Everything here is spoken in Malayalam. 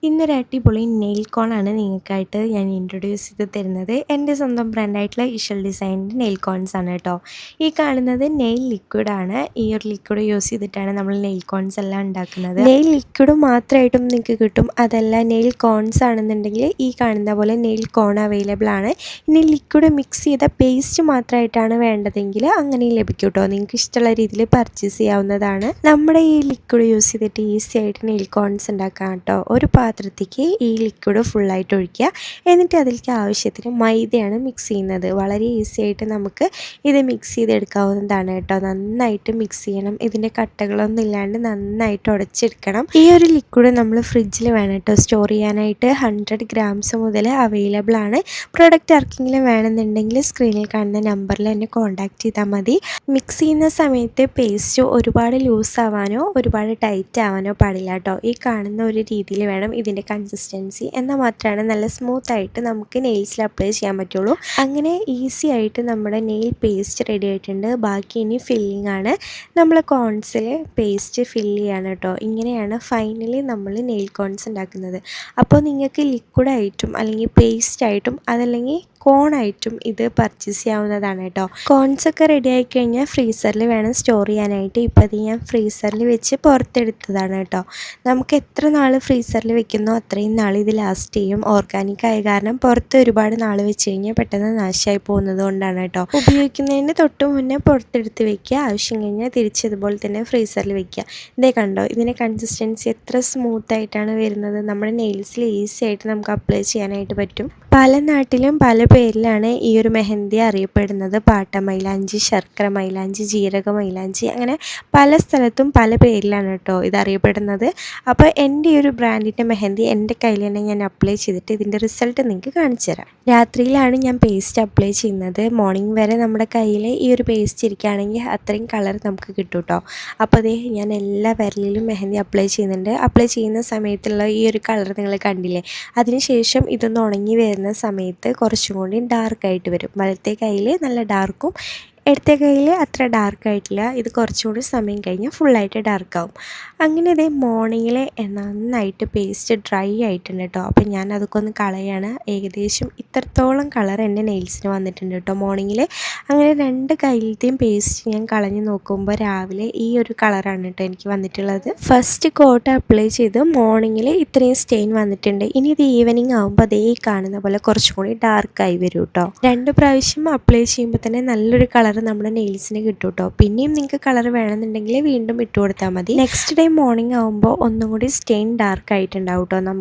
ഇന്നൊരു അടിപൊളി നെയിൽ കോണാണ് നിങ്ങൾക്കായിട്ട് ഞാൻ ഇൻട്രൊഡ്യൂസ് ചെയ്ത് തരുന്നത്. എൻ്റെ സ്വന്തം ബ്രാൻഡായിട്ടുള്ള ഇഷൽ ഡിസൈനിൻ്റെ നെയിൽ കോൺസ് ആണ് കേട്ടോ. ഈ കാണുന്നത് നെയിൽ ലിക്വിഡാണ്. ഈ ഒരു ലിക്വിഡ് യൂസ് ചെയ്തിട്ടാണ് നമ്മൾ നെയിൽ കോൺസ് എല്ലാം ഉണ്ടാക്കുന്നത്. നെയിൽ ലിക്വിഡ് മാത്രമായിട്ടും നിങ്ങൾക്ക് കിട്ടും. അതല്ല നെയിൽ കോൺസ് ആണെന്നുണ്ടെങ്കിൽ ഈ കാണുന്ന പോലെ നെയിൽ കോൺ അവൈലബിൾ ആണ്. ഇനി ലിക്വിഡ് മിക്സ് ചെയ്ത പേസ്റ്റ് മാത്രമായിട്ടാണ് വേണ്ടതെങ്കിൽ അങ്ങനെയും ലഭിക്കും കേട്ടോ. നിങ്ങൾക്ക് ഇഷ്ടമുള്ള രീതിയിൽ പർച്ചേസ് ചെയ്യാവുന്നതാണ്. നമ്മുടെ ഈ ലിക്വിഡ് യൂസ് ചെയ്തിട്ട് ഈസി ആയിട്ട് നെയിൽ കോൺസ് ഉണ്ടാക്കാം കേട്ടോ. ഒരു പാത്രത്തേക്ക് ഈ ലിക്വിഡ് ഫുള്ളായിട്ട് ഒഴിക്കുക. എന്നിട്ട് അതിലേക്ക് ആവശ്യത്തിന് മൈദയാണ് മിക്സ് ചെയ്യുന്നത്. വളരെ ഈസി ആയിട്ട് നമുക്ക് ഇത് മിക്സ് ചെയ്തെടുക്കാവുന്നതാണ് കേട്ടോ. നന്നായിട്ട് മിക്സ് ചെയ്യണം. ഇതിൻ്റെ കട്ടകളൊന്നും ഇല്ലാണ്ട് നന്നായിട്ട് ഉടച്ചെടുക്കണം. ഈ ഒരു ലിക്വിഡ് നമ്മൾ ഫ്രിഡ്ജിൽ വേണം കേട്ടോ സ്റ്റോർ ചെയ്യാനായിട്ട്. 100 ഗ്രാംസ് മുതൽ അവൈലബിൾ ആണ്. പ്രൊഡക്റ്റ് ആർക്കെങ്കിലും വേണമെന്നുണ്ടെങ്കിൽ സ്ക്രീനിൽ കാണുന്ന നമ്പറിൽ എന്നെ കോൺടാക്ട് ചെയ്താൽ മതി. മിക്സ് ചെയ്യുന്ന സമയത്ത് പേസ്റ്റ് ഒരുപാട് ലൂസ് ആവാനോ ഒരുപാട് ടൈറ്റ് ആവാനോ പാടില്ല കേട്ടോ. ഈ കാണുന്ന ഒരു രീതിയിൽ വേണം ഇതിൻ്റെ കൺസിസ്റ്റൻസി. എന്നാൽ മാത്രമാണ് നല്ല സ്മൂത്തായിട്ട് നമുക്ക് നെയിൽസിൽ അപ്ലൈ ചെയ്യാൻ പറ്റുള്ളൂ. അങ്ങനെ ഈസി ആയിട്ട് നമ്മുടെ നെയിൽ പേസ്റ്റ് റെഡി ആയിട്ടുണ്ട്. ബാക്കി ഇനി ഫില്ലിംഗ് ആണ്. നമ്മൾ കോൺസിൽ പേസ്റ്റ് ഫില്ല് ചെയ്യാണ് കേട്ടോ. ഇങ്ങനെയാണ് ഫൈനലി നമ്മൾ നെയിൽ കോൺസ് ഉണ്ടാക്കുന്നത്. അപ്പോൾ നിങ്ങൾക്ക് ലിക്വിഡായിട്ടും അല്ലെങ്കിൽ പേസ്റ്റായിട്ടും അതല്ലെങ്കിൽ കോണായിട്ടും ഇത് പർച്ചേസ് ചെയ്യാവുന്നതാണ് കേട്ടോ. കോൺസൊക്കെ റെഡി ആയി കഴിഞ്ഞാൽ ഫ്രീസറിൽ വേണം സ്റ്റോർ ചെയ്യാനായിട്ട്. ഇപ്പോൾ അത് ഞാൻ ഫ്രീസറിൽ വെച്ച് പുറത്തെടുത്തതാണ് കേട്ടോ. നമുക്ക് എത്ര നാൾ ഫ്രീസറിൽ വെക്കുന്നോ അത്രയും നാൾ ഇത് ലാസ്റ്റ് ചെയ്യും. ഓർഗാനിക് ആയ കാരണം പുറത്ത് ഒരുപാട് നാൾ വെച്ച് കഴിഞ്ഞാൽ പെട്ടെന്ന് നാശമായി പോകുന്നത് കൊണ്ടാണ് കേട്ടോ. ഉപയോഗിക്കുന്നതിന് തൊട്ട് മുന്നേ പുറത്തെടുത്ത് വെക്കുക. ആവശ്യം കഴിഞ്ഞാൽ തിരിച്ചതുപോലെ തന്നെ ഫ്രീസറിൽ വെക്കുക. ഇതേ കണ്ടോ, ഇതിൻ്റെ കൺസിസ്റ്റൻസി എത്ര സ്മൂത്തായിട്ടാണ് വരുന്നത്. നമ്മുടെ നെയിൽസിൽ ഈസി ആയിട്ട് നമുക്ക് അപ്ലൈ ചെയ്യാനായിട്ട് പറ്റും. പല നാട്ടിലും പല പേരിലാണ് ഈ ഒരു മെഹന്തി അറിയപ്പെടുന്നത്. പാട്ട മൈലാഞ്ചി, ശർക്കര മൈലാഞ്ചി, ജീരക മൈലാഞ്ചി, അങ്ങനെ പല സ്ഥലത്തും പല പേരിലാണ് കേട്ടോ ഇത് അറിയപ്പെടുന്നത്. അപ്പോൾ എൻ്റെ ഈ ഒരു ബ്രാൻഡിൻ്റെ മെഹന്തി എൻ്റെ കയ്യിൽ തന്നെ ഞാൻ അപ്ലൈ ചെയ്തിട്ട് ഇതിൻ്റെ റിസൾട്ട് നിങ്ങൾക്ക് കാണിച്ചു തരാം. രാത്രിയിലാണ് ഞാൻ പേസ്റ്റ് അപ്ലൈ ചെയ്യുന്നത്. മോർണിംഗ് വരെ നമ്മുടെ കയ്യിൽ ഈ ഒരു പേസ്റ്റ് ഇരിക്കുകയാണെങ്കിൽ അത്രയും കളർ നമുക്ക് കിട്ടും കേട്ടോ. അപ്പോൾ അതേ ഞാൻ എല്ലാ വിരലിലും മെഹന്തി അപ്ലൈ ചെയ്യുന്നുണ്ട്. അപ്ലൈ ചെയ്യുന്ന സമയത്തുള്ള ഈ ഒരു കളർ നിങ്ങൾ കണ്ടില്ലേ. അതിനുശേഷം ഇതൊന്ന് ഉണങ്ങി വരുന്ന സമയത്ത് കുറച്ചും കൂടി ഡാർക്കായിട്ട് വരും. വലത്തെ കയ്യിൽ നല്ല ഡാർക്കും ഇടത്തെ കയ്യിൽ അത്ര ഡാർക്കായിട്ടില്ല. ഇത് കുറച്ചുകൂടി സമയം കഴിഞ്ഞാൽ ഫുള്ളായിട്ട് ഡാർക്കാവും. അങ്ങനെ ഇതേ മോർണിംഗിൽ നന്നായിട്ട് പേസ്റ്റ് ഡ്രൈ ആയിട്ടുണ്ട് കേട്ടോ. അപ്പോൾ ഞാൻ അതൊക്കെ ഒന്ന് കളയാണ്. ഏകദേശം ഇത്രത്തോളം കളർ എൻ്റെ നെയിൽസിന് വന്നിട്ടുണ്ട് കേട്ടോ മോർണിംഗിൽ. അങ്ങനെ രണ്ട് കയ്യിലത്തെയും പേസ്റ്റ് ഞാൻ കളഞ്ഞ് നോക്കുമ്പോൾ രാവിലെ ഈ ഒരു കളറാണ് കേട്ടോ എനിക്ക് വന്നിട്ടുള്ളത്. ഫസ്റ്റ് കോട്ട് അപ്ലൈ ചെയ്ത് മോർണിംഗിൽ ഇത്രയും സ്റ്റെയിൻ വന്നിട്ടുണ്ട്. ഇനി ഇത് ഈവനിങ് ആകുമ്പോൾ അതേ കാണുന്ന പോലെ കുറച്ചും കൂടി ഡാർക്കായി വരും കേട്ടോ. 2 പ്രാവശ്യം അപ്ലൈ ചെയ്യുമ്പോൾ തന്നെ നല്ലൊരു കളർ നമ്മുടെ നെയിൽസിന് കിട്ടും കേട്ടോ. പിന്നെയും നിങ്ങൾക്ക് കളർ വേണമെന്നുണ്ടെങ്കിൽ വീണ്ടും ഇട്ട് കൊടുത്താൽ മതി. നെക്സ്റ്റ് ഡേ മോർണിംഗ് ആകുമ്പോൾ ഒന്നും കൂടി സ്റ്റെയിൻ ഡാർക്ക് ആയിട്ടുണ്ടാവും കേട്ടോ. നമുക്ക്